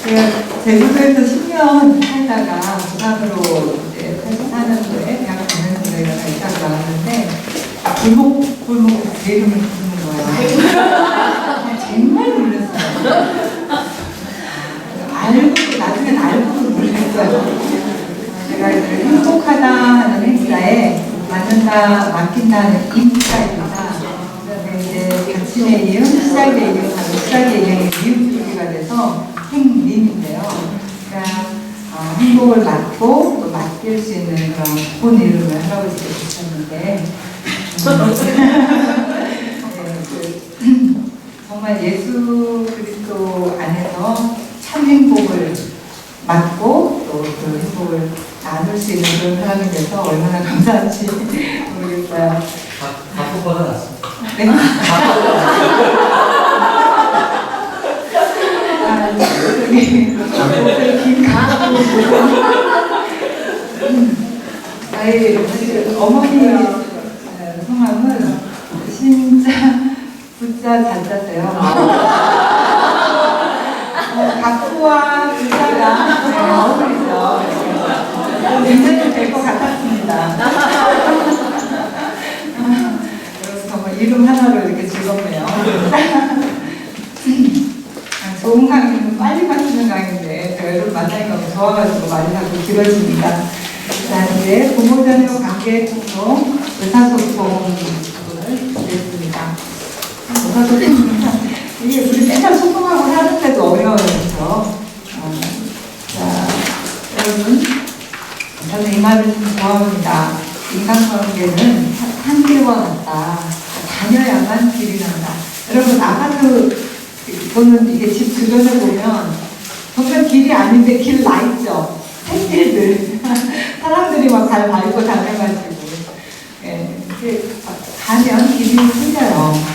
제가 제주도에서 10년 살다가 부산으로 이제 84년도에 대학 다니는 데가 있다가 나왔는데 골목 제 이름을 부르는 거예요. 정말 놀랐어요. 나중엔 알고도 놀랐어요. 제가 행복하다 하는 행사에 맡긴다는 임자입니다. 그다음에 이제 닥침의 이응, 시작의 이응하고 시작의 이응이 미음조리가 돼서 행림인데요. 그러니까 행복을 맡고 또 맡길 수 있는 그런 본 이름을 할아버지가 주셨는데 정말 예수 그리스도 안에서 참 행복을 맡고 또 그 행복을 나눌 수 있는 그런 사람이 돼서 얼마나 감사한지 모르겠어요. 바쁘거나 났습니다. 네? 저희 어머니 성함은 진짜 부자 잔자세요. 각부와 부자가 어울리죠. 인생이 될 것 같았습니다. 정말 이름 하나로 이렇게 즐겁네요. 좋은 강의는 빨리 마치는 강의인데 제가 여러분 만나니까 너무 좋아가지고 말이 자꾸 길어집니다. 자, 이제 부모자녀 관계 통로 의사소통 부분을 준비했습니다. 의사소통 이게 우리 맨날 소통하고 하는데도 어려워요, 그렇죠? 자, 여러분, 저는 이 말을 좀 좋아합니다. 인간관계는 산길과 같다. 다녀야만 길이 난다. 여러분, 아파트 저는 이게 집 주변에 보면 정말 길이 아닌데 길 나 있죠. 햇길들 사람들이 막 잘 밟고 다녀가지고 예, 가면 길이 생겨요.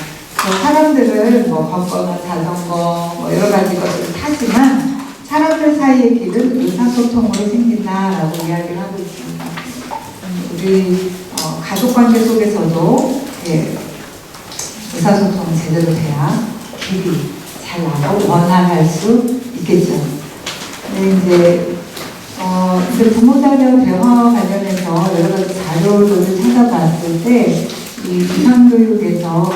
사람들은 뭐 걷거나 자전거 뭐 여러 가지 것들을 타지만 사람들 사이의 길은 의사소통으로 생긴다라고 이야기를 하고 있습니다. 우리 가족관계 속에서도 예, 의사소통이 제대로 돼야 길이 잘 나고 원활할 수 있겠죠. 근데 이제 부모자녀 대화 관련해서 여러 가지 자료를 찾아봤을 때 이 이상교육에서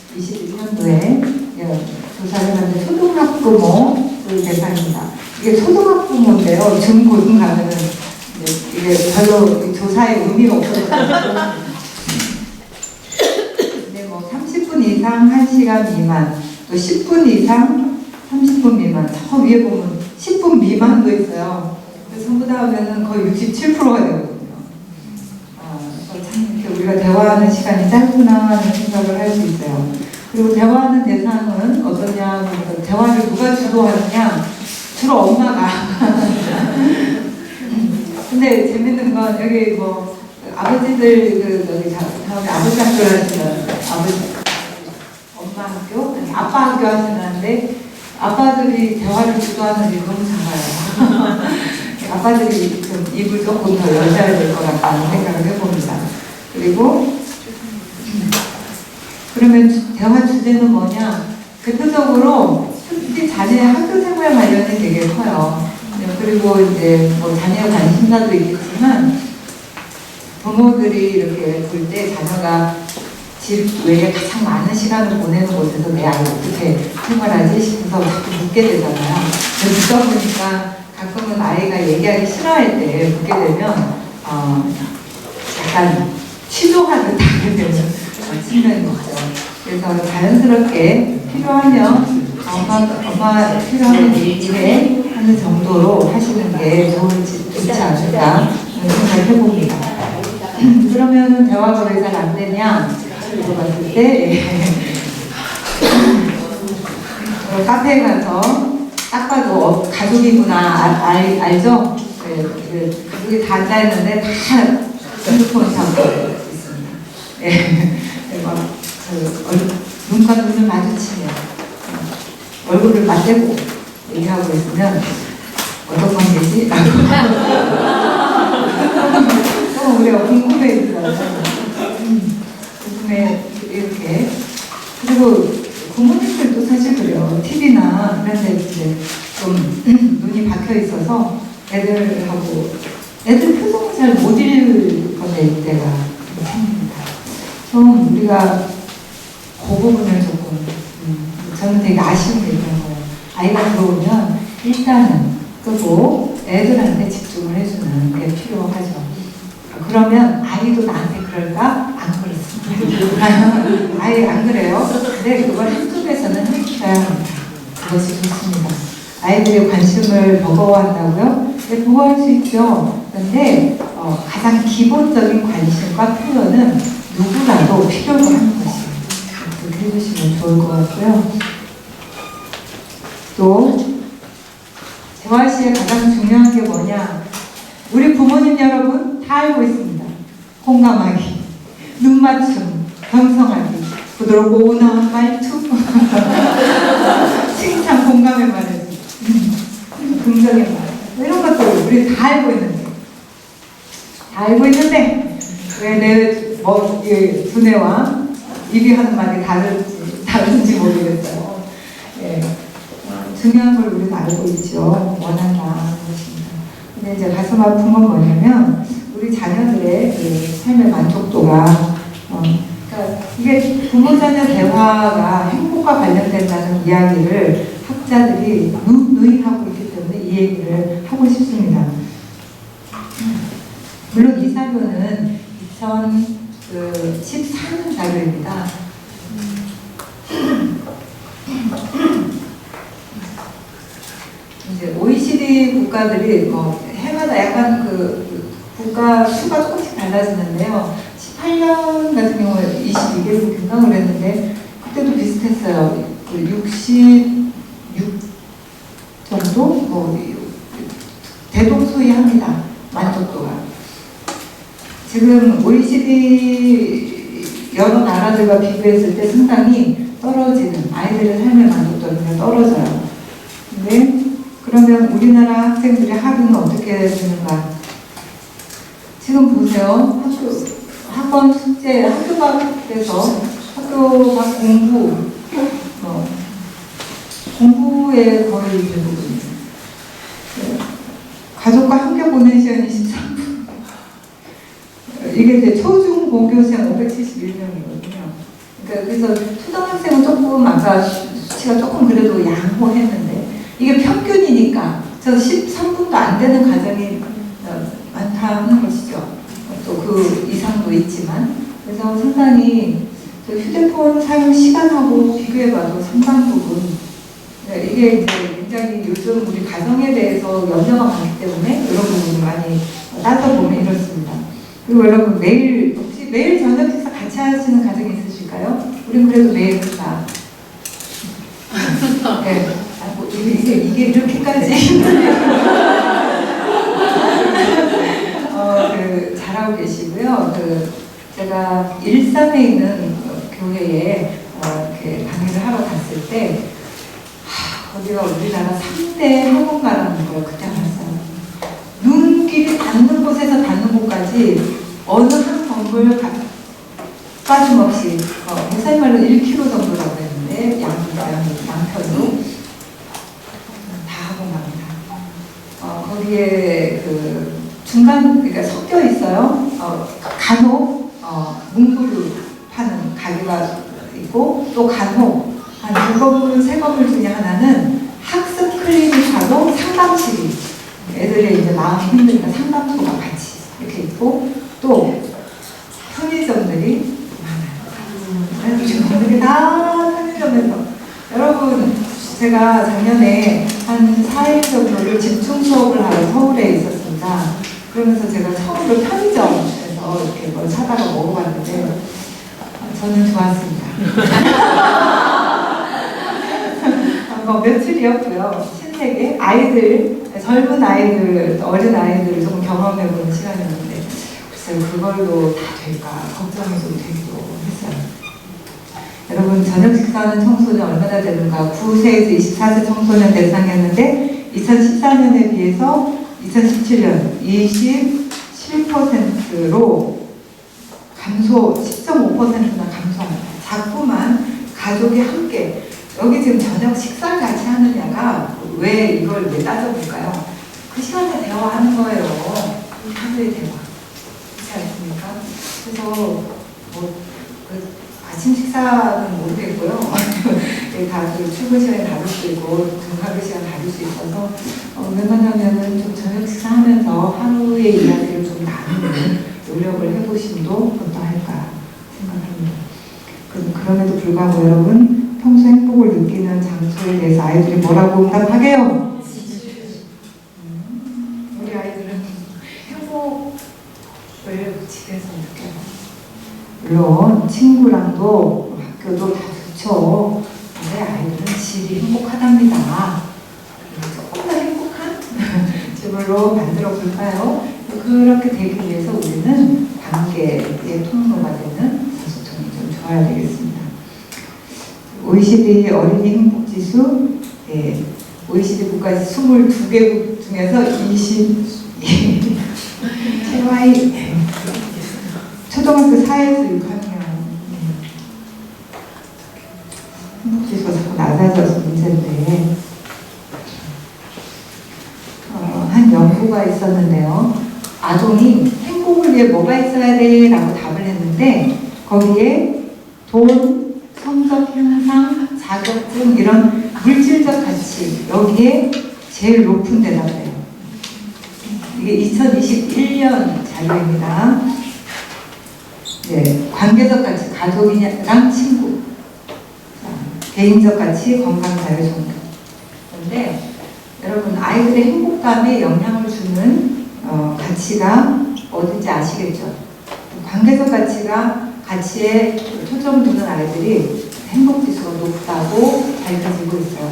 2021년도에 조사를 했는데 초등학부모를 대상입니다. 이게 초등학부모인데요. 중고등 가면은 이게 별로 조사의 의미가 없어요. 근데 뭐 30분 이상 1시간 미만 또 10분 이상 30분 미만 저 위에 보면 10분 미만도 있어요. 그래서 전부 다 하면은 거의 67%가 되거든요. 참 이렇게 우리가 대화하는 시간이 짧구나 하는 생각을 할 수 있어요. 그리고 대화하는 대상은 어떠냐, 대화를 누가 주도하느냐, 주로 엄마가. 근데 재밌는 건 여기 뭐 아버지들 다음에 아버지 학교 하시는 엄마 학교, 아니 아빠 학교 하시는데 아빠들이 대화를 주도하는 일 너무 작아요. 아빠들이 좀 입을 조금 더 여셔야 될 것 같다는 생각을 해봅니다. 그리고 그러면 대화 주제는 뭐냐? 대표적으로 특히 자녀의 학교 생활 관련이 되게 커요. 그리고 이제 뭐 자녀 관심사도 있겠지만 부모들이 이렇게 볼 때 자녀가 집 외에 가장 많은 시간을 보내는 곳에서 내 아이 어떻게 생활하지 싶어서 자꾸 묻게 되잖아요. 묻다 보니까 가끔은 아이가 얘기하기 싫어할 때 묻게 되면 약간 취조하듯 하게 되는 측면이 있죠. 그래서 자연스럽게 필요하면 엄마 필요하면 얘기해 하는 정도로 하시는 게 좋지 않을까 생각해봅니다. 그러면 대화가 왜 잘 안 되냐 물어봤을 때 카페에 가서 딱 봐도 가족이구나 알죠? 네, 가족이 다 앉아있는데 다 핸드폰 잡고 있습니다. 네, 눈과 눈을 마주치면 얼굴을 맞대고 얘기하고 있으면 어떤 관계지? 우리가 궁금해지잖아요. 궁금해 이렇게. 그리고 부모님들도 사실 그래요. TV나 이런 데 이제 좀 눈이 박혀 있어서 애들 표정을 잘 못 읽어낼 때가 생깁니다. 좀 우리가 그 부분을 조금 저는 되게 아쉬운 게 있는 거예요. 아이가 들어오면 일단은 끄고 애들한테 집중을 해주는 게 필요하죠. 그러면 아이도 나한테 그럴까? 안 그렇습니다. 아이 안 그래요? 근데 그걸 한쪽에서는 해주셔야 합니다. 그것이 좋습니다. 아이들의 관심을 버거워한다고요? 네, 버거워할 수 있죠. 그런데 가장 기본적인 관심과 표현은 누구라도 필요로 하는 것이에요. 그렇게 해주시면 좋을 것 같고요. 또 재활 시에 가장 중요한 게 뭐냐? 우리 부모님 여러분 다 알고 있습니다. 공감하기, 눈 맞춤, 경성하기, 부드럽고 온화한 말투, 칭찬, 공감의 말을, 긍정의 말, 이런 것들 우리 다 알고 있는데 왜 내 두뇌와 입이 하는 말이 다른지 모르겠어요. 예. 중요한 걸 우리는 알고 있죠. 원한다는 것입니다. 근데 이제 가슴 아픈 건 뭐냐면 우리 자녀들의 그 삶의 만족도가 그러니까 이게 부모 자녀 대화가 행복과 관련된다는 이야기를 학자들이 누누이 하고 있기 때문에 이 얘기를 하고 싶습니다. 물론 이 자료는 2014년 자료입니다. 이제 OECD 국가들이 해마다 약간 그 국가 수가 조금씩 달라지는데요. 18년 같은 경우에 22개국인가 그랬는데 그때도 비슷했어요. 66 정도 대동소이합니다. 만족도가. 지금 OECD 여러 나라들과 비교했을 때 상당히 떨어지는 아이들의 삶의 만족도가 떨어져요. 근데 그러면 우리나라 학생들의 하루는 어떻게 되는가? 지금 보세요. 학원 숙제, 학교 밖에서 학교 밖 공부에 거의 대부분. 가족과 함께 보낸 시간이 13분. 이게 이제 초중고교생 571명이거든요. 그러니까 그래서 초등학생은 조금 아까 수치가 조금 그래도 양호했는데 이게 평균이니까 저 13분도 안 되는 가정이 많다는 것이죠. 또 그 이상도 있지만 그래서 상당히 휴대폰 사용 시간하고 비교해봐도 상당 부분 이게 이제 굉장히 요즘 우리 가정에 대해서 염려가 많기 때문에 이런 부분을 많이 따져보면 이렇습니다. 그리고 여러분 혹시 매일 저녁 식사 같이 하시는 가정이 있으실까요? 우린 그래도 매일 식사. 네. 이게 이렇게까지 잘하고 계시고요. 제가 일산에 있는 교회에 이렇게 강의를 하러 갔을 때 거기가 우리나라 3대 학원가라는 걸 그때 알았어요. 눈길이 닿는 곳에서 닿는 곳까지 어느 한 건물 빠짐없이 목사님 말로 1km 정도라고 했는데 양편으로 다 학원가입니다. 거기에 그러니까 섞여 있어요. 간혹 문구류 파는 가게가 있고 또 간혹 한 2건물, 3건물 중에 하나는 학습 클리닉하고 상담실이 애들의 이제 마음이 힘드니까 상담소가 같이 이렇게 있고 또 편의점들이 많아요. 지금 다 편의점에서 여러분 제가 작년에 한 4일 정도를 집중 수업을 하러 서울에 있었습니다. 그러면서 제가 처음으로 편의점에서 이렇게 뭘 사다가 먹어봤는데 저는 좋았습니다. 며칠이었고요. 신세계 아이들, 젊은 아이들, 어린 아이들을 좀 경험해보는 시간이었는데 글쎄요, 그걸로 다 될까 걱정이 좀 되기도 했어요. 여러분 저녁 식사하는 청소년 얼마나 되는가? 9세에서 24세 청소년 대상이었는데 2014년에 비해서 2017년 27%로 감소, 10.5%나 감소합니다. 자꾸만 가족이 함께 여기 지금 저녁 식사를 같이 하느냐가 왜 이걸 왜 따져볼까요? 그 시간에 대화하는 거예요. 하루의 대화. 그렇지 않습니까? 그래서 그 아침 식사는 모르겠고요. 다들 출근 시간이 다를 수 있고 등하교 시간 다를 수 있어서 웬만하면은 좀 저녁 식사하면서 하루의 이야기를 좀 나누는 노력을 해보심도 어떠할까 생각합니다. 그럼에도 불구하고 여러분 평소 행복을 느끼는 장소에 대해서 아이들이 뭐라고 응답하게요? 우리 아이들은 행복을 집에서 느껴요. 물론 친구랑도 학교도 다 좋죠. 근데 아이들은 집이 행복하답니다. 조금 더 행복한 집으로 만들어 볼까요? 그렇게 되기 위해서 우리는 관계의 통로가 되는 사소통이 좀 좋아야 되겠습니다. OECD 어린이 행복지수, OECD 국가 22개국 중에서 22, 초등학교 4에서 6학년 행복지수가 자꾸 낮아져서 문제인데 한 연구가 있었는데요. 아동이 행복을 위해 뭐가 있어야 돼? 라고 답을 했는데 거기에 돈, 성적 향상, 자격증 이런 물질적 가치 여기에 제일 높은 대답이에요. 이게 2021년 자료입니다. 네, 관계적 가치, 가족이랑 친구, 개인적 가치, 건강, 자유, 정도. 그런데 여러분 아이들의 행복감에 영향을 주는 가치가 어딘지 아시겠죠? 관계적 가치에 초점 두는 아이들이 행복지수가 높다고 밝혀지고 있어요.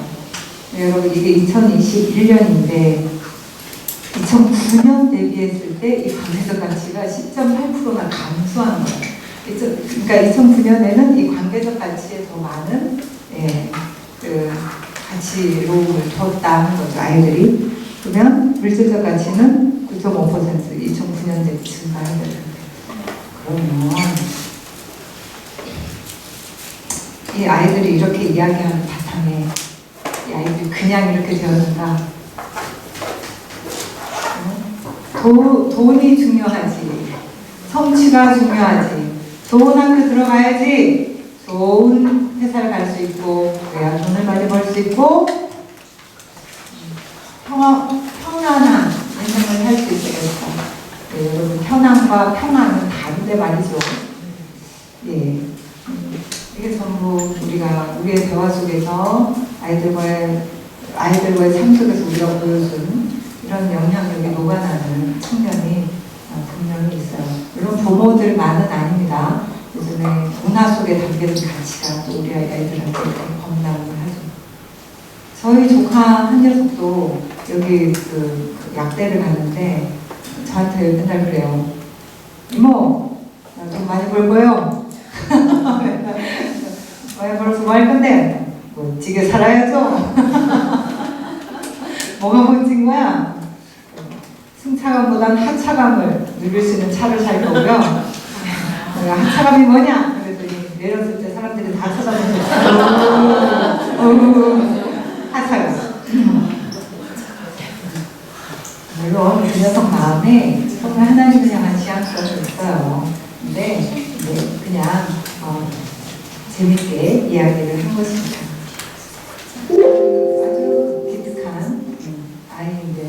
네, 여러분 이게 2021년인데 2009년 대비했을 때 이 관계적 가치가 10.8%나 감소한 거예요. 그러니까 2009년에는 이 관계적 가치에 더 많은 그 가치로움을 뒀다는 거죠, 아이들이. 그러면 물질적 가치는 9.5% 2009년 대비 증가해야 되는데 그러면 이 아이들이 이렇게 이야기하는 바탕에 이 아이들이 그냥 이렇게 되었는가? 돈이 중요하지, 성취가 중요하지, 좋은 학교 들어가야지, 좋은 회사를 갈 수 있고 그래야 돈을 많이 벌 수 있고 평안한 인생을 살 수 있겠다. 네, 여러분 편안과 평안은 다른데 말이죠. 예, 이게 전부 우리의 대화 속에서 아이들과의 삶 속에서 우리가 보여준 이런 영향력이 녹아나는 측면이 분명히 있어요. 물론 부모들만은 아닙니다. 요즘에 문화 속에 담겨진 가치가 또 우리 아이들한테 범람을 하죠. 저희 조카 한 녀석도 여기 그 약대를 갔는데 저한테 맨날 그래요. 이모, 나 돈 많이 벌 거요. 많이 벌어서 뭐 할 건데? 멋지게 살아야죠. 뭐가 멋진 거야? 승차감보다는 하차감을 누릴 수 있는 차를 살 거고요. 하차감이 뭐냐? 그랬더니 내렸을 때 사람들이 다 쳐다보면서 하차감. 물론 그 녀석 마음에 정말 하나님을 향한 지향성이 있어요. 근데 그냥 재밌게 이야기를 한 것입니다. 아주 기특한 아이인데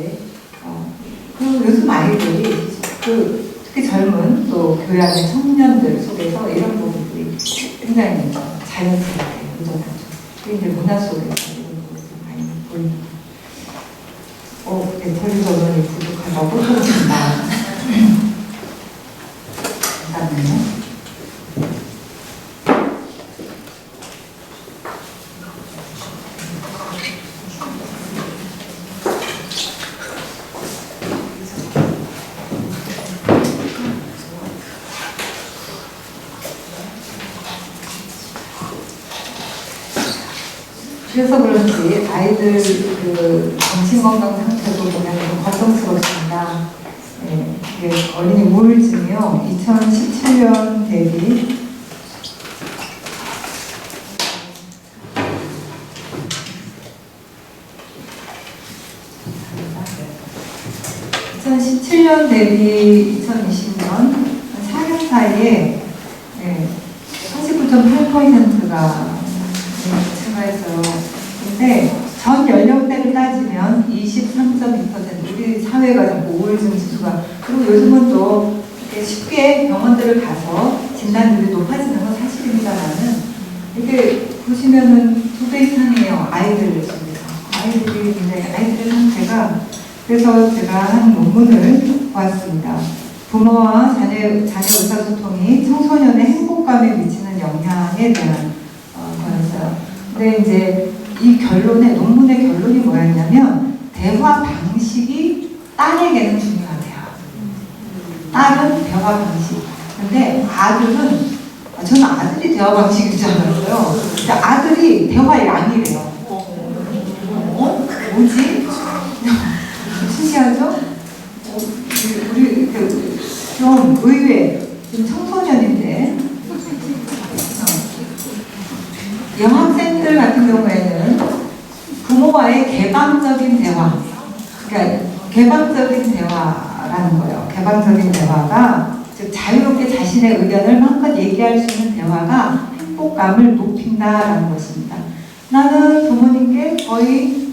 요즘 아이들이 특히 젊은 또 교양의 청년들 속에서 이런 부분들이 굉장히 자연스럽게 묻어나죠. 이제 문화 속에서 이런 부분들이 많이 보입니다. 배터리 전원이 부족하다고 소리입니다. 잠깐만요. 그래서 그런지 아이들 그 정신건강 상태도 보면 좀 걱정스럽습니다. 이게 어린이 우울증이요. 2017년 대비 2017년 대비 2020년 4년 사이에 49.8%가 증가했어요. 근데 전 연령대를 따지면 23.2%, 우리 사회가 자꾸 우울증 지수가, 그리고 요즘은 또 이렇게 쉽게 병원들을 가서 진단율이 높아지는 건 사실입니다만은, 이게 보시면은 2배 이상이에요. 아이들 중에서. 아이들이 굉장히, 아이들의 상태가. 그래서 제가 한 논문을 보았습니다. 부모와 자녀 의사소통이 청소년의 행복감에 미치는 영향에 대한 거였어요. 근데 이제 이 논문의 결론이 뭐였냐면, 대화 방식이 딸에게는 중요하대요. 딸은 대화 방식. 근데 아들은, 저는 아들이 대화 방식인 줄 알았어요. 근데 아들이 대화 양이래요. 뭐지? 신기하죠? 우리 좀 의외, 지금 청소년인데, 여학생들 같은 경우에는 부모와의 개방적인 대화, 그러니까 개방적인 대화라는 거예요. 개방적인 대화가, 즉 자유롭게 자신의 의견을 마음껏 얘기할 수 있는 대화가 행복감을 높인다라는 것입니다. 나는 부모님께 거의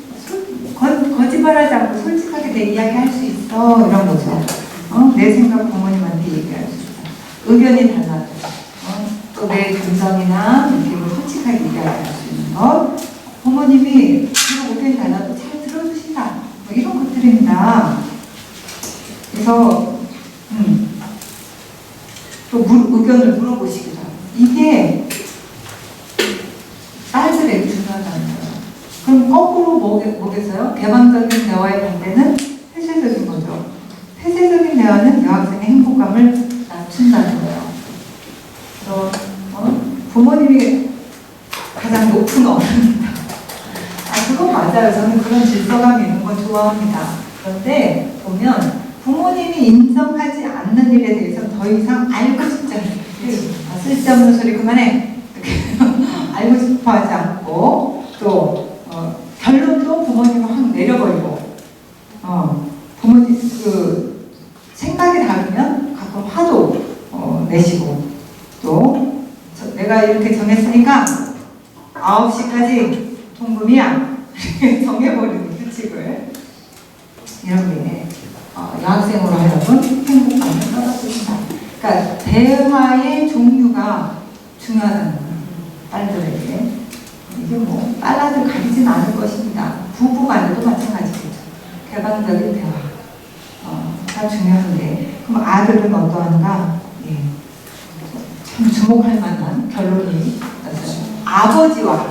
거짓말하지 않고 솔직하게 내 이야기할 수 있어, 이런 거죠. 내 생각 부모님한테 얘기할 수 있어. 의견이 달라도 또 내 감정이나 느낌을 솔직하게 얘기할 수 있는 것. 부모님이 의견이 달라도 잘 들어주신다, 뭐 이런 것들입니다. 그래서 또 의견을 물어보시기도 하고, 이게 딸들에게 중요하다는 거예요. 그럼 거꾸로 뭐겠어요? 개방적인 대화의 반대는 폐쇄적인 거죠. 폐쇄적인 대화는 여학생의 행복감을 낮춘다는 거예요. 그래서 부모님이 가장 높은 어른이다. 그건 맞아요. 저는 그런 질서감이 있는 건 좋아합니다. 그런데 보면 부모님이 인정하지 않는 일에 대해서 더 이상 알고 싶지 않아요. 쓸데없는 소리 그만해. 알고 싶어 하지 않고, 또 결론도 부모님을 확 내려버리고, 부모님 생각이 다르면 가끔 화도 내시고, 또 내가 이렇게 정했으니까 9시까지 통금이야 이렇게 정해버리는 규칙을, 이런 게 여학생으로 하여금 행복감을 떨어뜨린다. 그러니까 대화의 종류가 중요하다는 거예요. 딸들에게. 이게 뭐 딸아들 가리진 않을 것입니다. 부부 간에도 마찬가지겠죠. 개방적인 대화가 중요한데, 그럼 아들은 어떠한가? 참 주목할 만한 결론이 있었어요. 아버지와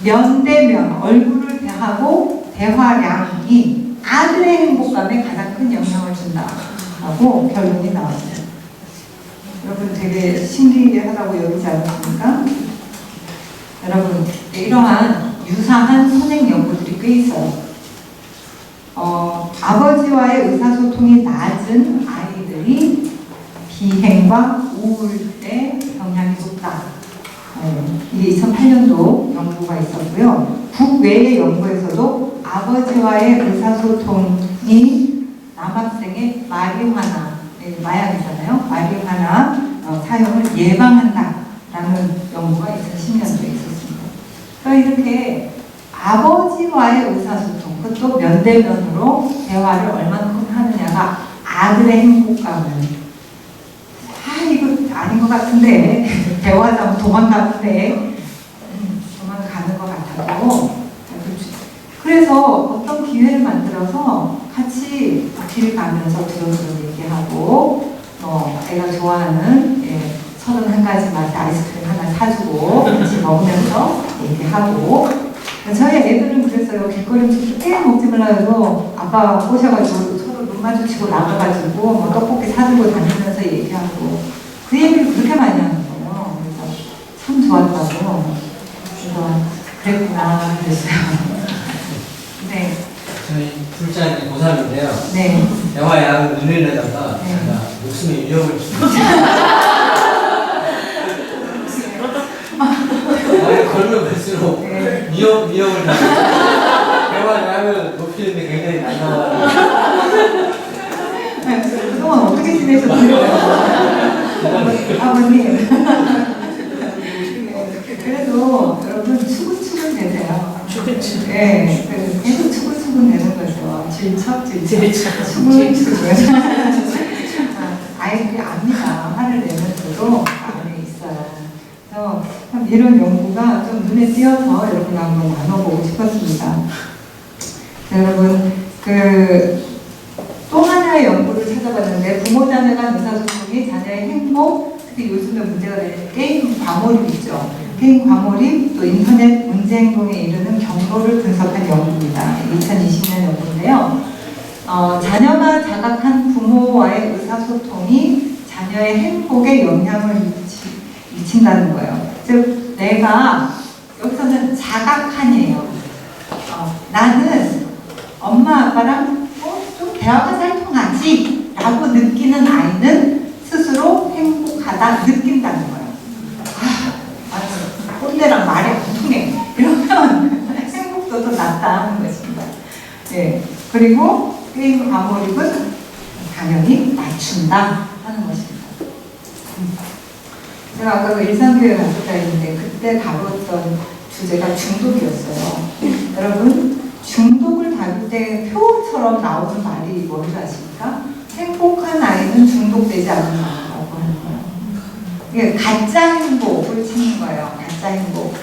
면대면 얼굴을 대하고 대화량이 아들의 행복감에 가장 큰 영향을 준다라고 결론이 나왔어요. 여러분 되게 신기하다고 여기지 않습니까? 여러분, 이러한 유사한 선행 연구들이 꽤 있어요. 아버지와의 의사소통이 낮은 아이들이 비행과 우울에 영향이 높다. 이게 2008년도 연구가 있었고요. 국외의 연구에서도 아버지와의 의사소통이 남학생의 마리화나, 마약이잖아요. 마리화나 사용을 예방한다라는 연구가 2010년도에 있었습니다. 그러니까 이렇게 아버지와의 의사소통, 그것도 면대면으로 대화를 얼마큼 하느냐가 아들의 행복감을, 이거 아닌 것 같은데 대화하자면 도망가는 것 같아도, 그래서 어떤 기회를 만들어서 같이 길 가면서 두런두런 얘기하고, 애가 좋아하는 31가지 맛의 아이스크림 하나 사주고 같이 먹으면서 얘기하고. 저희 애들은 그랬어요. 길거리 음식 꽤 먹지 말라고 아빠 꼬셔가지고 서로 눈 마주치고 나가가지고 뭐 떡볶이 사들고 다니면서 얘기하고, 그 얘기를 그렇게 많이 하는 거예요. 그래서 참 좋았다고. 그래서 그랬구나 그랬어요. 네. 저희 둘째 아이 고3인데요. 네. 대화 양을 늘리려다가 네. 제가 목숨에 위협을 주고 걸면 갈수록 네. 위협을 당해요. 대화 양을 높이는데 굉장히 난감하고. 되셨어요. 아버님. 그래도 여러분 추근추근 되세요. 네, 그래서 계속 추근추근 되는 거죠. 질척. 추근추근. 아이들이 압니다. 화를 내면서도 안에 있어요. 그래서 참 이런 연구가 좀 눈에 띄어서 여러분 한번 나눠보고 싶었습니다. 여러분 또 하나의 연구를 찾아봤는데 부모 자녀 간 의사소통이 자녀의 행복, 특히 요즘에 문제가 되는 게임 과몰입이죠. 게임 과몰입, 또 인터넷 문제 행동에 이르는 경로를 분석한 연구입니다. 2020년 연구인데요. 자녀가 자각한 부모와의 의사소통이 자녀의 행복에 영향을 미친다는 거예요. 즉 내가 여기서는 자각한이에요. 나는 엄마 아빠랑 좀 대화가 잘 통하지 라고 느끼는 아이는 스스로 행복하다 느낀다는 거예요. 맞아, 꼰대랑 말이 안 통해 이러면 행복도 더 낫다 하는 것입니다. 예. 그리고 게임 과몰입은 당연히 맞춘다 하는 것입니다. 제가 아까 그 일상교회 갔었다 했는데 그때 다뤘던 주제가 중독이었어요. 여러분 중독을 다룰 때 표처럼 나오는 말이 뭔지 아십니까? 행복한 아이는 중독되지 않는다라고 하는 거예요. 이게 가짜 행복을 찾는 거예요. 가짜 행복.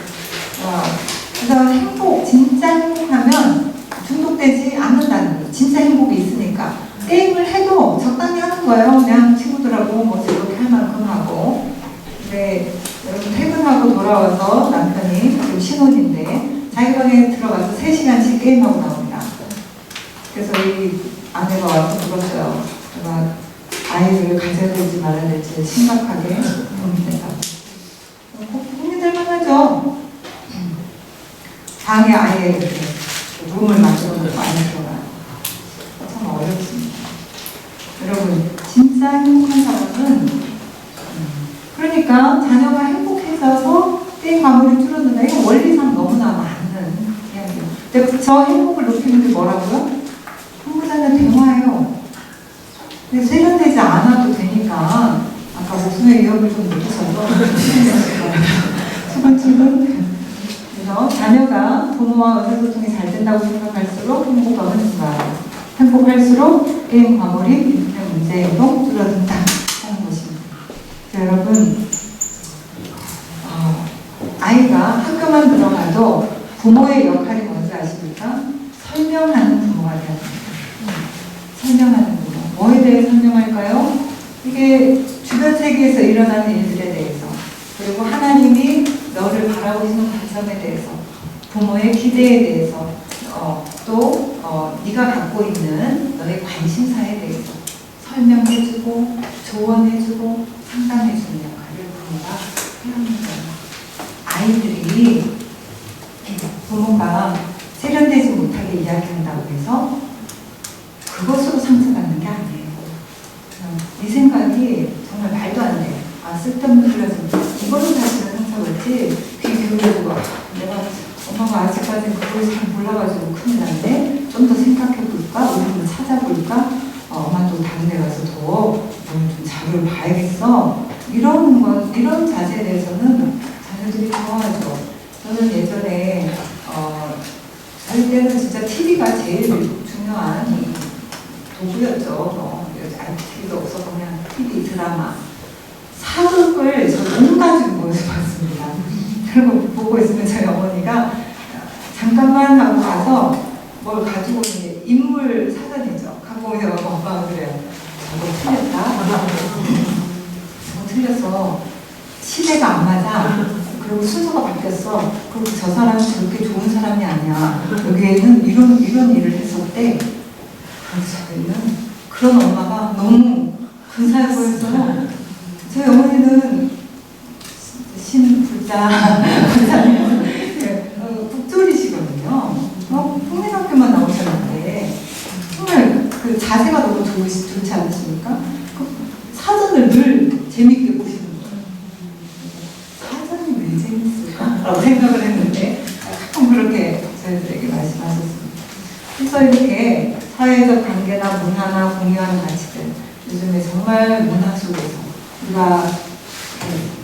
그래서 진짜 행복하면 중독되지 않는다는 거예요. 진짜 행복이 있으니까. 게임을 해도 적당히 하는 거예요. 그냥 친구들하고 뭐 즐겁게 할 만큼 하고. 근데 여러분 퇴근하고 돌아와서 남편이 지금 신혼인데 자기 방에 들어가서 3시간씩 게임하고 나옵니다. 그래서 이 아내가 와서 물었어요. 제가 아이를 가져야 될지 말아야 될지 심각하게 고민된다고. 고민될 만하죠. 방에 아예 이렇게 룸을 만들어 놓고 안에 들어가요. 참 어렵습니다. 여러분 진짜 행복한 사람은 그러니까 자녀가 행복해져서 게임 과몰입이 줄어든다. 이건 원리상 너무나 맞는 이야기예요. 근데 저 행복을 높이는 게 뭐라고요? 부모자녀 대화예요. 근데 세련되지 않아도 되니까 아까 목숨의 위협을 좀 느끼셔서 수근수근 그래서 자녀가 부모와 의사소통이 잘 된다고 생각할수록 행복감은 증가해요. 행복할수록 게임 과몰입, 인터넷 문제 행동 줄어든다 하는 것입니다. 자, 여러분 아이가 학교만 들어가도 부모의 역할이 뭔지 아십니까? 설명하는 부모가 되어야 됩니다. 설명하는 부모. 뭐에 대해 설명할까요? 이게 주변 세계에서 일어나는 일들에 대해서, 그리고 하나님이 너를 바라보시는 관점에 대해서, 부모의 기대에 대해서, 또 네가 갖고 있는 너의 관심사에 대해서 설명해주고 조언해주고 상담해주는 역할을 부모가 해야 하는 거예요. 아이들이 부모가 세련되지 못하게 이야기한다고 해서 그것으로 상처받는 게 아니에요. 이 생각이 정말 말도 안 돼. 쓸데없는 소리라서 이걸로 사실은 상처받지. 귀 기울여주고 내가 엄마가 아직까지는 그걸 잘 몰라가지고 큰일 났네. 좀 더 생각해볼까? 우리 한번 찾아볼까? 엄마도 다른 데 가서 더 좀 자료를 봐야겠어. 이런 자세에 대해서는 자녀들이 좋아하죠. 저는 예전에 저희 때는 진짜 TV가 제일 중요한 도구였죠. TV도 없어서 그냥 TV 드라마. 사극을 저 온가족 모여서 봤습니다. 그리고 보고 있으면 저희 어머니가 잠깐만 하고 가서 뭘 가지고 오는 게 인물 사전이죠. 갖고 오면 엄마가 그래요. 저거 틀렸다. 저거 틀렸어. 시대가 안 맞아. 그리고 순서가 바뀌었어. 그리고 저 사람은 저렇게 좋은 사람이 아니야. 여기에는 이런 일을 했었대. 그래서 저희는 그런 엄마가 너무 근사해 보였어요. 저희 어머니는 신불자 국졸이시거든요. 국민학교만 나오셨는데 정말 그 자세가 너무 좋지 않으십니까? 그 사전을 늘 재밌게 보시는 거예요. 사전이 왜 재밌을까? 라고 생각을 했는데 가끔 그렇게 저희들에게 말씀하셨습니다. 그래서 이렇게 사회적 관계나 문화나 공유하는 가치들, 요즘에 정말 문화 속에서 우리가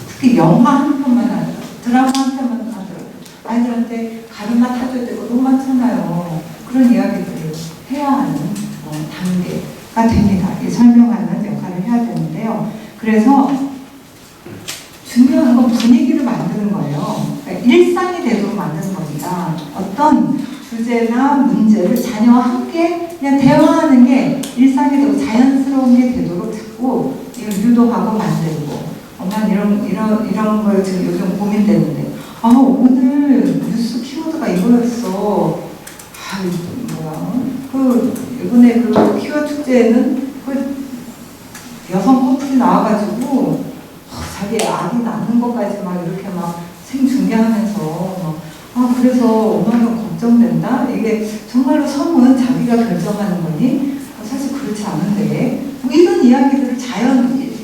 특히 영화 한 편만 하더라도 드라마 한 편만 하더라도 아이들한테 가르마 타줘야 되고 너무 많잖아요. 그런 이야기들을 해야 하는 단계가 됩니다. 설명하는 역할을 해야 되는데요. 그래서 중요한 건 분위기를 만드는 거예요. 그러니까 일상이 되도록 만드는 겁니다. 어떤 주제나 문제를 자녀와 함께 그냥 대화하는 게 일상이 되고 자연스러운 게 되도록 자꾸 유도하고 만들고. 엄마는 이런 걸 지금 요즘 고민되는데, 오늘 뉴스 키워드가 이거였어. 이번에 그 키워드 축제에는 그 여성 커플이 나와가지고 자기 아기 낳는 것까지 막 이렇게 막 생중계하면서 그래서 엄마가 걱정된다? 이게 정말로 성은 자기가 결정하는 거니? 사실 그렇지 않은데 뭐 이런 이야기들을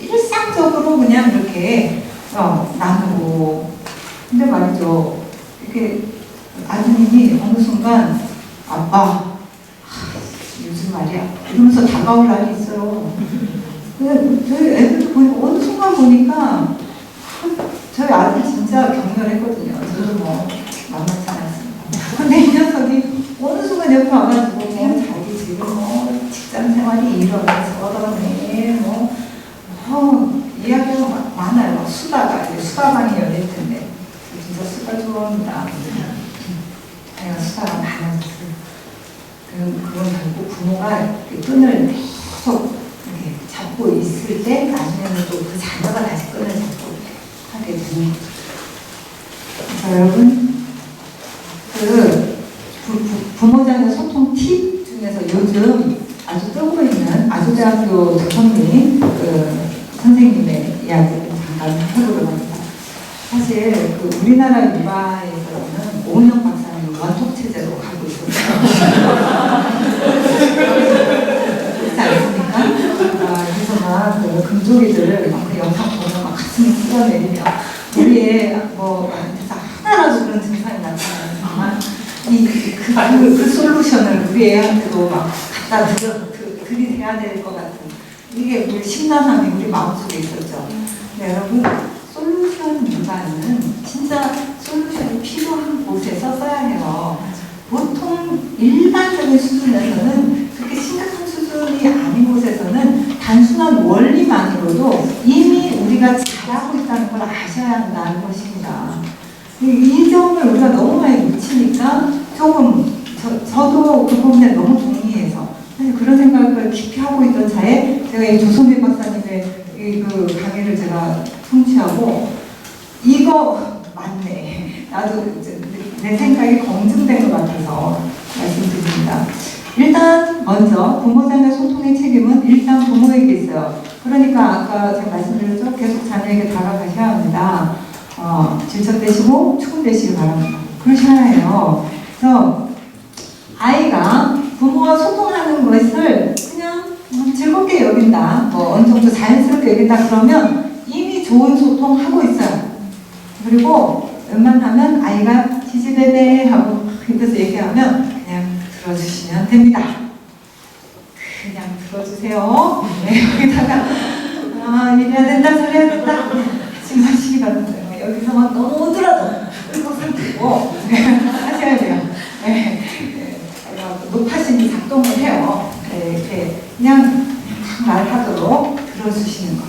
일상적으로 그냥 이렇게 나누고. 근데 말이죠, 이렇게 아드님이 어느 순간 아빠 요즘 말이야 이러면서 다가올 날이 있어요. 저희 애들도 보니까 어느 순간 보니까 저희 아들 진짜 격렬했거든요. 저도 뭐 만만치 않았습니다. 근데 이 녀석이 어느 순간 옆에 와가지고 그냥 자기 지금 직장 생활이 이러네 이야기가 많아요. 수다방이 열릴 텐데 진짜 수다 좋아합니다. 수다가 많아졌어요. 그건 결국 부모가 끈을 계속 이렇게 잡고 있을 때 나중에는 또 그 자녀가 다시 끈을 잡고 하게 되는 거죠. 그래서 여러분 부모자녀 소통 팁 중에서 요즘 아주 뜨고 있는 아주대학교 조선민 선생님의 이야기를 잠깐 해보려고 합니다. 사실 우리나라 유바에서는 오은영 박사님 원톱 체제로 가고 있었어요. 그렇지 않습니까? 그래서 막 금조기들을 막 영상 보면 막 가슴이 뛰어내리며 우리의 나한테서 하나라도 그런 증상이 나타나면 그 솔루션을 우리 애한테도 막 갖다 들이대야 될 것 같은 이게 우리 심란함이 우리 마음속에 있었죠. 네, 여러분 솔루션 유바는 진짜 솔루션이 필요한 곳에서 써야 해요. 보통 일반적인 수준에서는 그렇게 심각한 수준이 아닌 곳에서는 단순한 원리만으로도 이미 우리가 잘하고 있다는 걸 아셔야 한다는 것입니다. 이 점을 우리가 너무 많이 놓치니까 조금 저도 그 부분에 너무 동의해서 사실 그런 생각을 깊이 하고 있던 차에 제가 이 조선민 박사님의 그 강의를 제가 성취하고 이거 맞네. 나도 내 생각이 검증된 것 같아서 말씀드립니다. 일단 먼저 부모자녀 소통의 책임은 일단 부모에게 있어요. 그러니까 아까 제가 말씀드렸죠. 계속 자녀에게 다가가셔야 합니다. 질척대시고 추근대시길 바랍니다. 그러셔야 해요. 그래서 아이가 부모와 소통하는 것을 그냥 즐겁게 여긴다, 어느 정도 자연스럽게 여긴다 그러면 이미 좋은 소통하고 있어요. 그리고 웬만하면 아이가 지지배배 하고 옆에서 얘기하면 그냥 들어주시면 됩니다. 그냥 들어주세요. 네, 여기다가 이래야 된다 저래야 된다 하지 마시기 바랍니다. 여기서 막 너무 오더라도 그리고 숨기고 하셔야 돼요. 네. 노파심이 작동을 해요. 이렇게 그냥 말하도록 들어주시는 거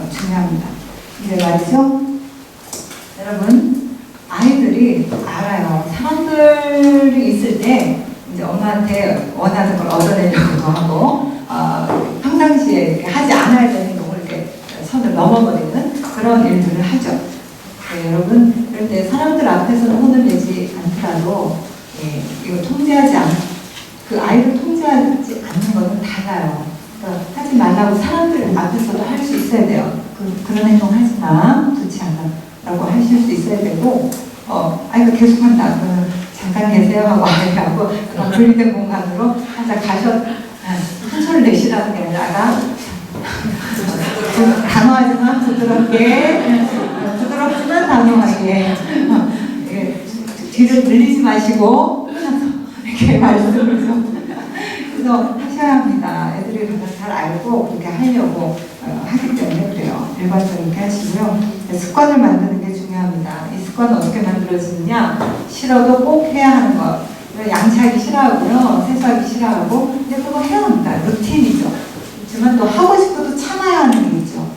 중요합니다. 이제 말이죠. 여러분 아이들이 알아요. 사람들이 있을 때 이제 엄마한테 원하는 걸 얻어내려고도 하고 평상시에 이렇게 하지 않아야 되는 행동을 이렇게 선을 넘어버리는 그런 일들을 하죠. 네, 여러분 그럴 때 사람들 앞에서는 혼을 내지 않더라도 이거 그 아이를 통제하지 않는 것은 달라요. 그러니까 하지 말라고 사람들 앞에서도 할 수 있어야 돼요. 그런 행동 하지 마, 좋지 않아 라고 하실 수 있어야 되고 아이가 계속한다 그러면 잠깐 계세요 하고 아이하고 분리된 공간으로 항상 큰 소리를 내시라는 게 아니라 단호하지만 부드럽지만 단호하게 뒤를 늘리지 마시고 이렇게 말씀을 좀 그래서 하셔야 하셔야 합니다. 애들이 가장 잘 알고 그렇게 하려고 하기 때문에 그래요. 일관성 있게 하시고요. 습관을 만드는 게 중요합니다. 이 습관은 어떻게 만들어지느냐? 싫어도 꼭 해야 하는 것. 양치하기 싫어하고요. 세수하기 싫어하고 근데 그거 해야 합니다. 루틴이죠. 그렇지만 또 하고 싶어도 참아야 하는 게 있죠.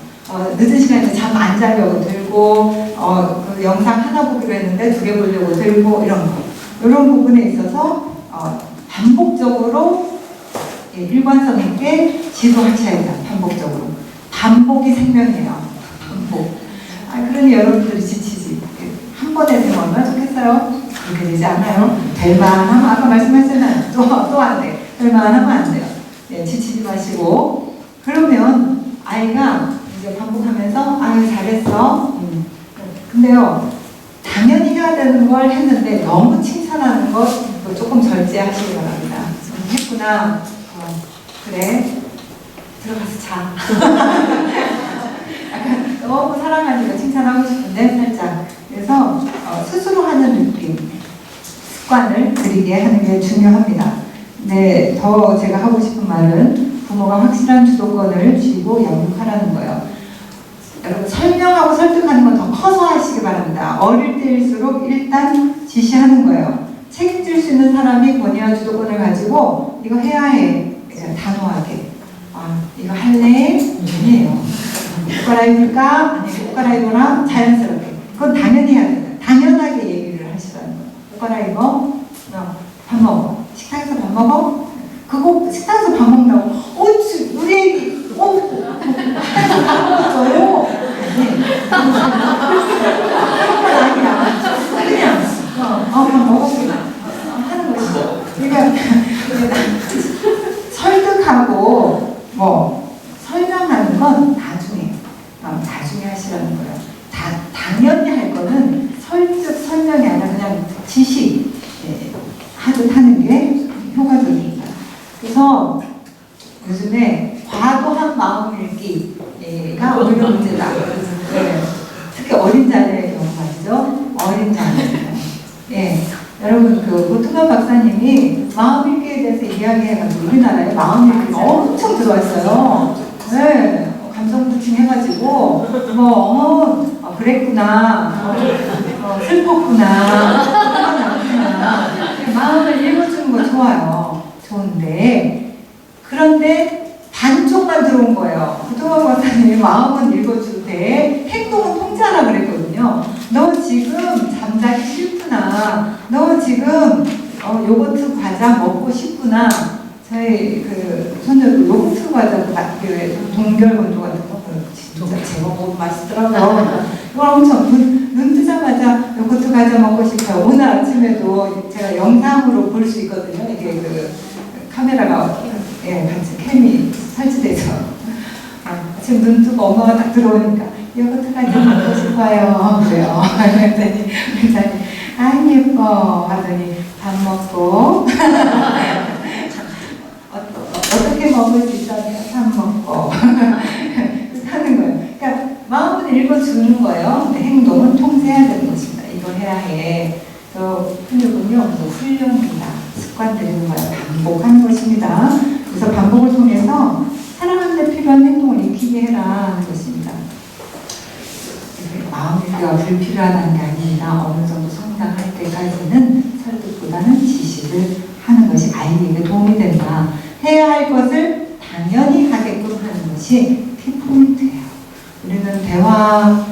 늦은 시간에 잠 안 자려고 들고 그 영상 하나 보기로 했는데 2개 보려고 들고 이런 거. 이런 부분에 있어서 반복적으로 일관성 있게 지속하셔야 돼요. 반복적으로. 반복이 생명이에요. 반복. 그러니 여러분들이 지치지. 한 번에 되면 얼마나 좋겠어요? 그렇게 되지 않아요? 될만하면 아까 말씀하셨잖아요. 또 안 돼. 될만하면 안 돼요. 지치지 마시고. 그러면 아이가 이제 반복하면서 아유 잘했어. 근데요. 당연히 해야 되는 걸 했는데 너무 칭찬하는 거 조금 절제하시기 바랍니다. 했구나. 그래. 들어가서 자. 약간 너무 사랑하니까 칭찬하고 싶은데 살짝. 그래서 스스로 하는 느낌, 습관을 들이게 하는 게 중요합니다. 네, 더 제가 하고 싶은 말은 부모가 확실한 주도권을 쥐고 양육하라는 거예요. 여러분 설명하고 설득하는 건 더 커서 하시기 바랍니다. 어릴 때일수록 일단 지시하는 거예요. 책임질 수 있는 사람이 권위와 주도권을 가지고 이거 해야 해. 그냥 단호하게. 이거 할래? 아니에요. 옷 갈아입을까? 아니 옷 갈아입어라? 자연스럽게. 그건 당연히 해야 된다. 당연하게 얘기를 하시라는 거예요. 옷 갈아입어? 밥 먹어. 식당에서 밥 먹어? 그거 식당에서 밥 먹는다고 우리 애기 식당에서 밥 먹었어요? 아니야. 그냥 밥 먹었구나 하는 것이죠. 그러니까 설득하고 설명하는 건 나중에 하시라는 거예요. 당연히 할 거는 설명이 아니라 그냥 지시 하듯 하는 게 효과적입니다. 그래서 요즘에 과도한 마음 읽기가 오히려 문제다. 네. 특히 어린 자녀의 경우 말이죠. 어린 자녀. 여러분 고토만 박사님이 마음 읽기에 대해서 이야기해가지고 우리나라에 마음 읽기가 엄청 들어왔어요. 네. 감정 부침해가지고 그랬구나. 슬펐구나. 마음을 읽어주는 거 좋아요. 좋은데 그런데 반쪽만 들어온 거예요. 고토만 박사님이 마음은 읽어주되 행동은 통제하라 그랬거든요. 너 지금 잠자기 싫구나. 너 지금 요거트 과자 먹고 싶구나. 저희 손녀도 요거트 과자 동결건조 같은 거 진짜 제법 맛있더라고요. 이걸 엄청 눈 뜨자마자 요거트 과자 먹고 싶어요. 오늘 아침에도 제가 영상으로 볼 수 있거든요. 이게 카메라가 같이 캠이 설치돼서 지금 눈 뜨고 엄마가 딱 들어오니까 요거트 과자 먹고 싶어요. 그래요. 그랬더니 아이 예뻐 하더니 밥 먹고 어떻게 먹을 수 있다면 밥 먹고 하는 거예요. 그러니까 마음은 읽어주는 거예요. 근데 행동은 통제해야 되는 것입니다. 이거 해야 해. 훈육은요, 훈련입니다. 습관 들이는 거예요. 반복하는 것입니다. 그래서 반복을 통해서 사랑하는 데 필요한 행동을 익히게 해라 하는 것입니다. 마음 읽기가 불필요하다는 게 아닙니다. 어느 정도 성장할 때까지는 설득보다는 지시를 하는 것이 아이에게 도움이 된다. 해야 할 것을 당연히 하게끔 하는 것이 키포인트예요. 우리는 제가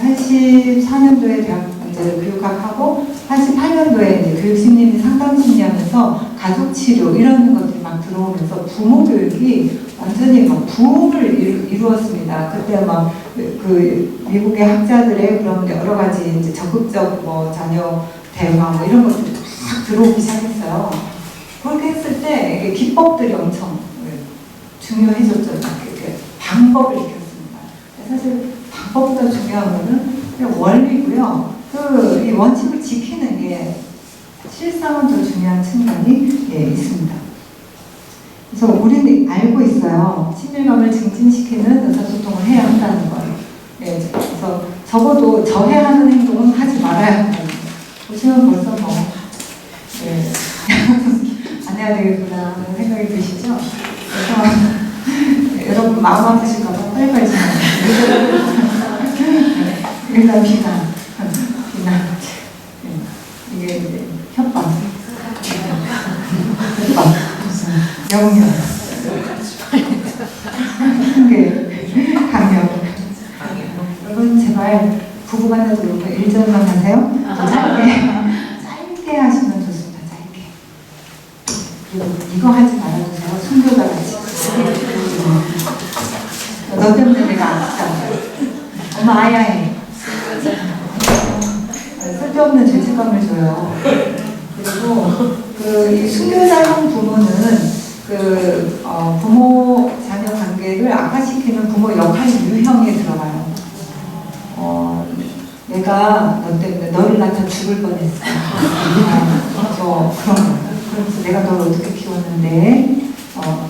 84년도에 대학 교육학하고 88년도에 이제 교육심리 상담심리하면서 가족치료 이런 것들이 막 들어오면서 부모 교육이 완전히 막 부흥을 이루었습니다. 그때 막 미국의 학자들의 그런 여러 가지 이제 적극적 자녀 대화 이런 것들이 막 들어오기 시작했어요. 그렇게 했을 때 이게 기법들이 엄청 중요해졌죠. 이렇게 방법을 익혔습니다. 사실 방법보다 중요한 거는 그냥 원리고요. 이 원칙을 지키는 게 실상은 더 중요한 측면이 있습니다. 그래서 우리는 알고 있어요. 친밀감을 증진시키는 의사소통을 해야 한다는 거예요. 그래서 적어도 저해하는 행동은 하지 말아야 한다는 거예요. 보시면 벌써 해야 되겠구나 하는 생각이 드시죠? 그래서 여러분 마음 아프실까봐 빨리빨리 지나가요. 일단 비난. 이게 이제 협박. 명령. 강력. 여러분 제발 부부 간에도 그렇고 1절만 하세요. 짧게 하시면 좋습니다. 짧게. 그리고 이거 하지 말아주세요. 순교자 같이. 너 때문에 내가 아프잖아. 엄마 아야해. 쓸데없는 죄책감을 줘요. 그리고 이 순교자형 부모는 부모 자녀 관계를 악화시키는 부모 역할 유형에 들어가요. 내가 너 때문에 너를 낳다 죽을 뻔했어. 그런 거. 그러면서 내가 너를 어떻게 키웠는데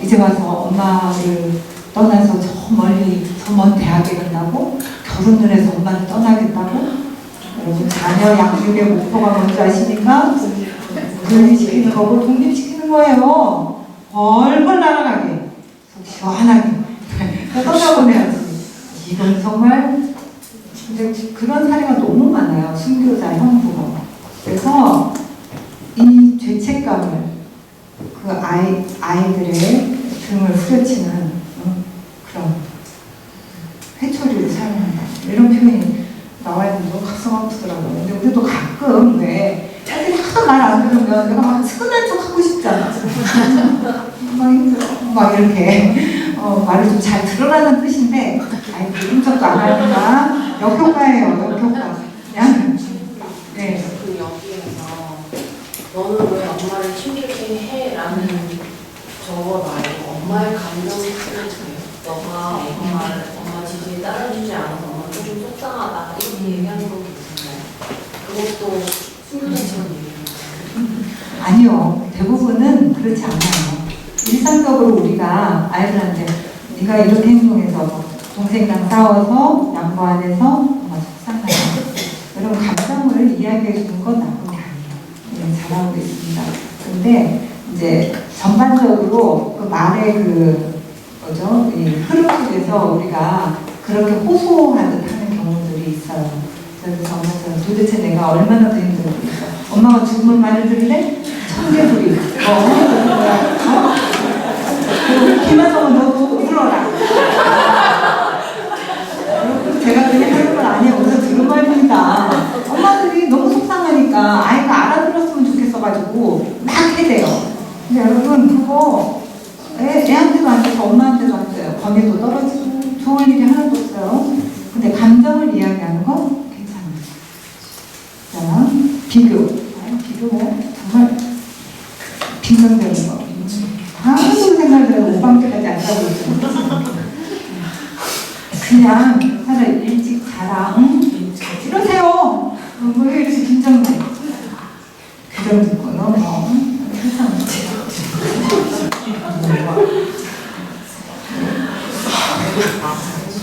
이제 와서 엄마를 떠나서 저 멀리 저 먼 대학에 간다고? 결혼을 해서 엄마를 떠나겠다고? 여러분 자녀 양육의 목표가 뭔지 아십니까? 분리시키는 거고 독립시키는 거예요. 벌벌 날아가게 속 시원하게 떠나보내야지. 이건 정말 근데 그런 사례가 너무 많아요. 순교자 형부가. 그래서 이 죄책감을 그 아이들의 등을 후려치는 그런 회초리를 사용한다. 이런 표현이 나와야 되는 거 가슴 아프더라고요. 근데 우리도 가끔 왜 애들이 하도 말 안 들으면 내가 막 측은한 척 하고 싶잖아. 막 힘들어. 막 이렇게 말을 좀 잘 들으라는 뜻인데 아이 음적도 안 하니까 역효과예요. 역효과. 그냥 네. 그 여기에서 너는 왜 엄마를 힘들게 해? 라는 저거 말고 엄마의 감정을 표현해요. 너가 엄마 지지에 따라주지 않아서 엄마는 좀 속상하다 이렇게 얘기하는 거 있잖아요. 그것도 순교자처럼 얘기해요. 아니요. 대부분은 그렇지 않아요. 일상적으로 우리가 아이들한테 네가 이렇게 행동해서 동생이랑 싸워서 양보 안 해서 엄마 속상하다. 여러분 감정을 이야기해 주는 건 나쁜 게 아니에요. 잘하고 있습니다. 근데 이제 전반적으로 그 말의 이 흐름 속에서 우리가 그렇게 호소하듯 하는 경우들이 있어요. 그래서 정말 도대체 내가 얼마나 더 힘들었겠어. 엄마가 죽으면 말을 들을래? 청개구리. 김하성은 너도 울어라. 제가 그냥 하는 건 아니에요. 어디서 들은 말입니다. 엄마들이 너무 속상하니까 아이가 알아들었으면 좋겠어가지고 막 해대요. 근데 여러분 그거 애한테도 안 돼서 엄마한테도 안 돼요. 건의도 떨어지고 좋을 일이 하나도 없어요. 근데 감정을 이야기하는 건 괜찮아요. 자, 비교. 비교가 정말 빈정되는 거. 아무도 생각을 오방 때까지 안 하고 있어요. 그냥 차라리 일찍 자라. 이러세요. 왜 이렇게 긴장돼? 규정 듣고 너무 세상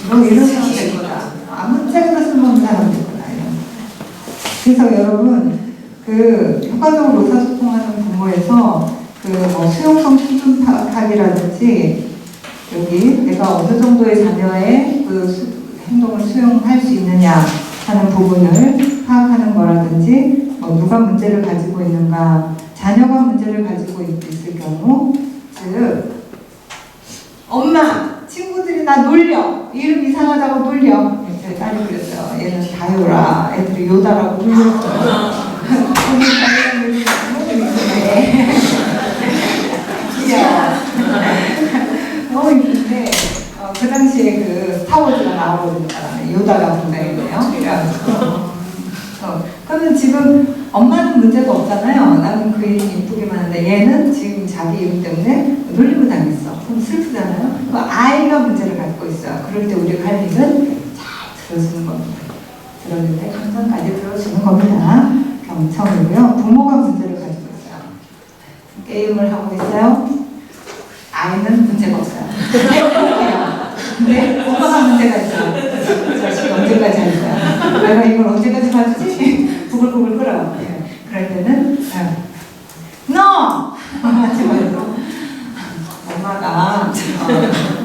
너 이런 사람 될 거다. 아무 짝에도 쓸모없는 사람 될 거다. 그래서 여러분 효과적으로 의사소통하는 부모에서 수용성 수준 파악이라든지 여기 내가 어느 정도의 자녀의 행동을 수용할 수 있느냐 하는 부분을 파악하는 거라든지 누가 문제를 가지고 있는가 자녀가 문제를 가지고 있을 경우 즉 엄마 친구들이 나 놀려 이름 이상하다고 놀려 제 딸이 그랬어요. 얘는 다요라 애들이 요다라고 놀렸어요. 너무 이쁜데 그 당시에 스타워즈가 나오는 바람에 요다가 분명이네요. 그러면 지금 엄마는 문제가 없잖아요. 나는 그 이름이 이쁘기만 한데 얘는 지금 자기 이름 때문에 놀림을 당했어. 그럼 슬프잖아요. 그 아이가 문제를 갖고 있어요. 그럴 때 우리가 할 일은 잘 들어주는 겁니다. 들었는데 감정까지 들어주는 겁니다. 경청이고요. 부모가 문제를 가지고 있어요. 게임을 하고 있어요. 아이는 문제가 없어요. 근데 엄마가 문제가 있어요. 자식이 언제까지 할 거야? 내가 이걸 언제까지 봐주지? 부글부글 끓어요. 그럴 때는 NO! 하지 말고 엄마가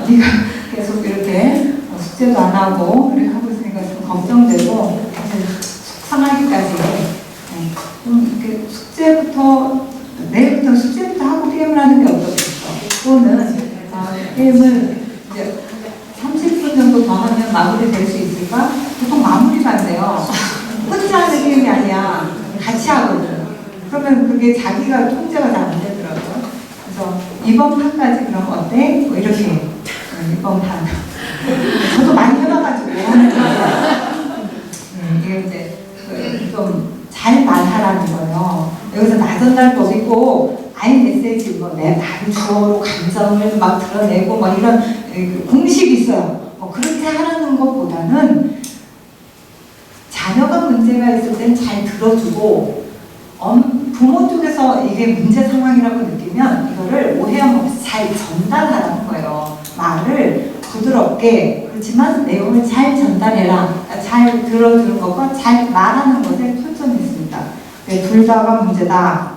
네가 계속 이렇게 숙제도 안 하고 이렇게 하고 있으니까 좀 걱정되고 사실 속상하기까지 좀 이렇게 내일부터 숙제부터 하고 게임을 하는 게 어떻겠어? 또는 게임을 이제 30분 정도 더 하면 마무리 될 수 있을까? 보통 마무리가 안 돼요. 혼자 하는 게임이 아니야. 같이 하거든. 그러면 그게 자기가 통제가 잘 안 되더라고요. 그래서 이번 판까지 그럼 어때? 뭐 이렇게 이번 판. 저도 많이 해봐가지고 하는 거예요. 이게 이제 좀 잘 말하라는 거예요. 여기서 나전달법 있고 iMessage 내 다른 주어로 감정을 막 드러내고 막 이런 공식이 있어요. 그렇게 하라는 것보다는 자녀가 문제가 있을 땐 잘 들어주고 부모 쪽에서 이게 문제 상황이라고 느끼면 이거를 오해함 없이 잘 전달하라는 거예요. 말을 부드럽게 그렇지만 내용을 잘 전달해라. 잘 들어주는 것과 잘 말하는 것에 초점이 있습니다. 네, 둘 다가 문제다.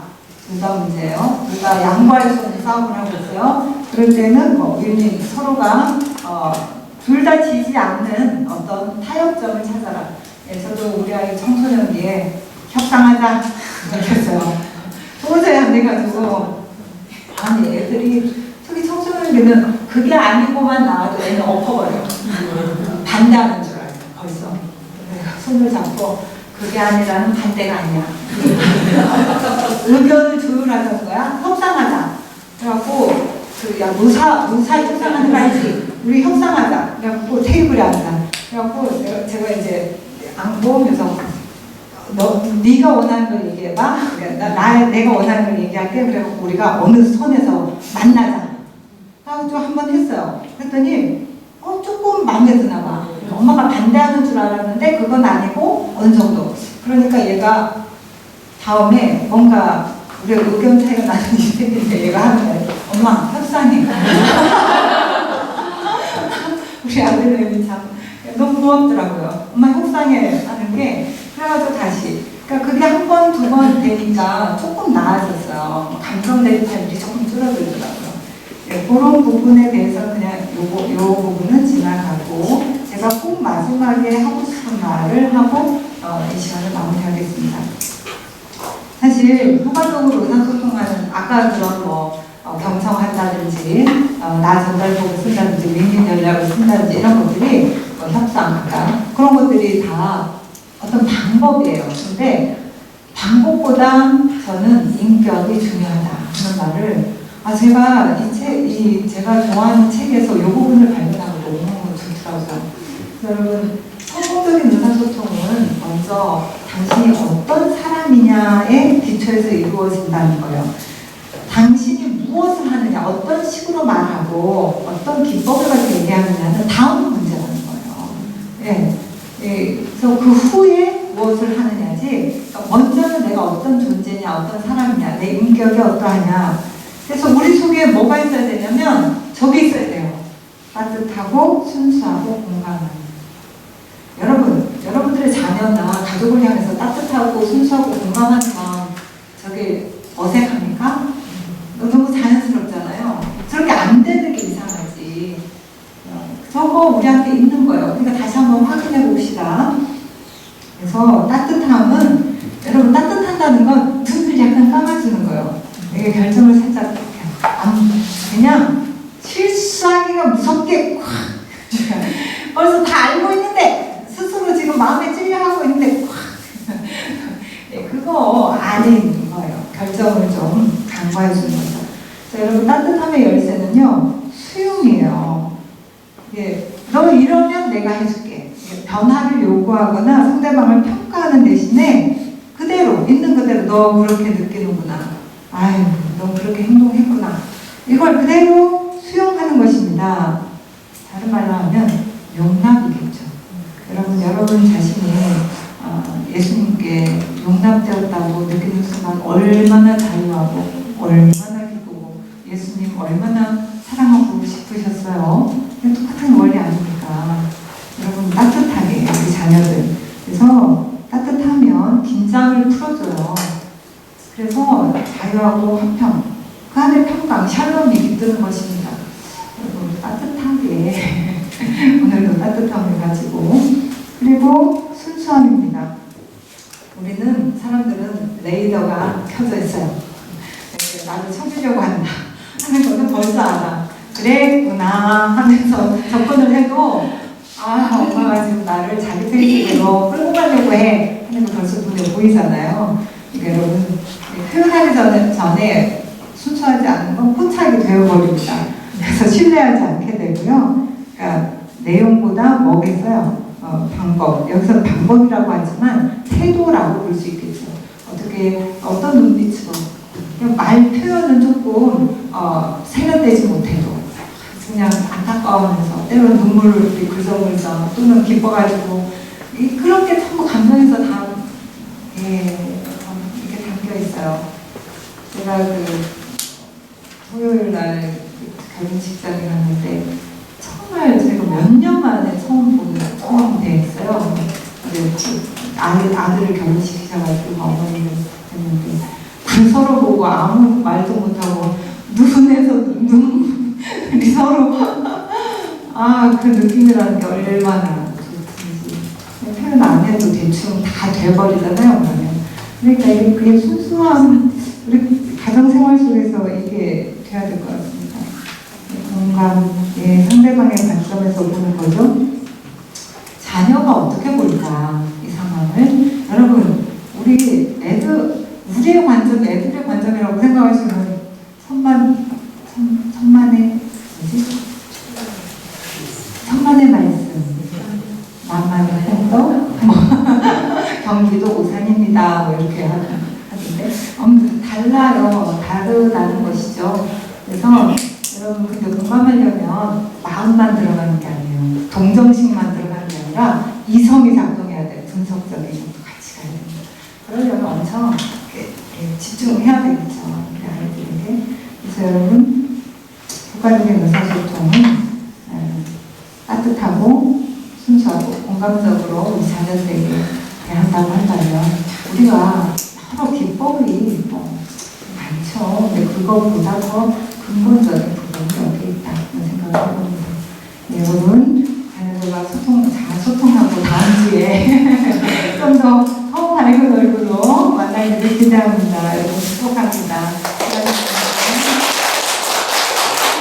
둘 다 문제예요. 둘 다 양보할 수 없는 싸움을 하고 있어요. 그럴 때는 우리는 서로가 둘 다 지지 않는 어떤 타협점을 찾아라. 네, 저도 우리 아이 청소년기에 협상하자 이렇게 했어요. 도저히 안 돼가지고 아니 애들이 특히 청소년기는 그게 아니고만 나와도 애는 엎어버려요. 반대하는 줄 알아요. 벌써 손을 잡고 그게 아니라는 반대가 아니야. 의견을 조율하자는 거야. 협상하자. 그래갖고 야 노사 협상하는 거 알지? 우리 협상하자. 그래갖고 테이블에 앉아. 그래갖고 제가 이제 안 보면서 네가 원하는 걸 얘기해봐. 내가 원하는 걸 얘기할게. 그래갖고 우리가 어느 선에서 만나자. 하고 좀 한번 했어요. 그랬더니 조금 마음에 드나 봐. 엄마가 반대하는 줄 알았는데 그건 아니고 어느 정도. 그러니까 얘가 다음에 뭔가 우리가 의견 차이가 나는 일이 생기는데 얘가 하는 거예요. 엄마 협상해. 우리 아들내미 참 너무 고맙더라고요. 엄마 협상해 하는 게. 그래가지고 다시. 그러니까 그게 한 번, 두 번 되니까 조금 나아졌어요. 감정 대립할 일이 조금 줄어들더라고요. 네, 그런 부분에 대해서 그냥 요 부분은 지나가고 제가 꼭 마지막에 하고 싶은 말을 하고 이 시간을 마무리하겠습니다. 사실 효과적으로 의사소통하는 아까 그런 경청한다든지 나 전달법을 쓴다든지 윈윈 전략을 쓴다든지 이런 것들이 협상 아까 그런 것들이 다 어떤 방법이에요. 근데 방법보다 저는 인격이 중요하다 그런 말을 제가 제가 좋아하는 책에서 이 부분을 발견하고 너무 좋더라고요. 여러분 성공적인 의사소통은 먼저 당신이 어떤 사람이냐에 기초해서 이루어진다는 거예요. 당신이 무엇을 하느냐, 어떤 식으로 말하고 어떤 기법을 가지고 얘기하느냐는 다음 문제라는 거예요. 예. 그래서 그 후에 무엇을 하느냐지, 그러니까 먼저는 내가 어떤 존재냐, 어떤 사람이냐, 내 인격이 어떠하냐. 그래서 우리 속에 뭐가 있어야 되냐면 저게 있어야 돼요. 따뜻하고 순수하고 공감하는. 여러분들의 자녀나 가족을 향해서 따뜻하고 순수하고 공감하는 건 저게 어색합니까? 너무 자연스럽잖아요. 저렇게 안 되는 게 이상하지. 저거 우리한테 있는 거예요. 그러니까 다시 한번 확인해 봅시다. 그래서 따뜻함은 여러분 따뜻한다는 건 눈을 약간 감아주는 거예요. 이게 결정을 살짝 그냥 실수하기가 무섭게 벌써 다 알고 있는데 스스로 지금 마음에 찔려하고 있는데 그거 아닌 거예요. 결정을 좀 강구해 주는 거죠. 자, 여러분 따뜻함의 열쇠는요 수용이에요. 너 이러면 내가 해줄게. 변화를 요구하거나 상대방을 평가하는 대신에 그대로 있는 그대로 너 그렇게 느끼는구나. 아유 너 그렇게 행동했구나. 이걸 그대로 수용하는 것입니다. 다른 말로 하면 용납이겠죠. 여러분 자신이 예수님께 용납되었다고 느끼는 순간 얼마나 자유하고 얼마나 기쁘고 예수님 얼마나 사랑하고 싶으셨어요. 똑같은 원리 아닙니까? 여러분 따뜻하게 우리 자녀들. 그래서 따뜻하면 긴장을 풀어줘요. 그래서 자유하고 화평 그 안에 평강 샬롬이 깃드는 것입니다. 따뜻하게 오늘도 따뜻함을 가지고 그리고 순수함입니다. 우리는 사람들은 레이더가 켜져 있어요. 나를 쳐주려고 한다 하는 것은 벌써 알아. 그랬구나 하면서 접근을 해도 엄마가 지금 나를 자기 생각대로 끌고 가려고 해 하는 거 벌써 눈에 보이잖아요. 그러니까 여러분 표현하기 전에 순수하지 않은 건 포착이 되어버립니다. 그래서 신뢰하지 않게 되고요. 그러니까 내용보다 뭐겠어요? 방법. 여기서 방법이라고 하지만 태도라고 볼 수 있겠죠. 어떤 눈빛으로. 말 표현은 조금 세련되지 못해도 그냥 안타까워하면서 때로는 눈물을 이렇게 글썽글썽 또는 기뻐가지고 그렇게 전부 감정에서 다 이렇게 담겨 있어요. 제가 토요일 날 결혼식장에 갔는데 정말 제가 몇 년 만에 처음 뵀어요. 아들을 결혼시키셔가지고 어머니를 했는데 서로 보고 아무 말도 못하고 눈에서 눈물이 서로 그 느낌이라는 게 얼마나 좋든지 표현 안 해도 대충 다 돼버리잖아요. 그러니까 그게 순수한 우리 가정생활 속에서 이게 돼야 될 것 같습니다. 공감의 상대방의 관점에서 보는 거죠. 자녀가 어떻게 볼까 이 상황을 여러분 우리의 관점, 애들의 관점이라고 생각하시면 천만의 말씀, 만만의 행동, 경기도 오산입니다. 이렇게 하던데 달라요. 다르다는 것이죠. 그래서 여러분 근데 공감하려면 마음만 들어가는 게 아니에요. 동정심만 들어가는 게 아니라 이성이 작동해야 돼요. 분석적인 것도 같이 가야 됩니다. 그러려면 엄청 집중해야 되겠죠. 우리 아이들에게. 그래서 여러분 국가적인 의사소통은 따뜻하고 순수하고 공감적으로 우리 자녀들에게 대한다고 한다면 우리가 여러 기법이 많죠. 근데 그것보다 더 근본적인 부분이 여기 있다는 생각을 해봅니다. 여러분 자녀들과 소통하고 다음 주에 좀 더 밝은 얼굴로 만나기를 기대합니다. 여러분 축복합니다.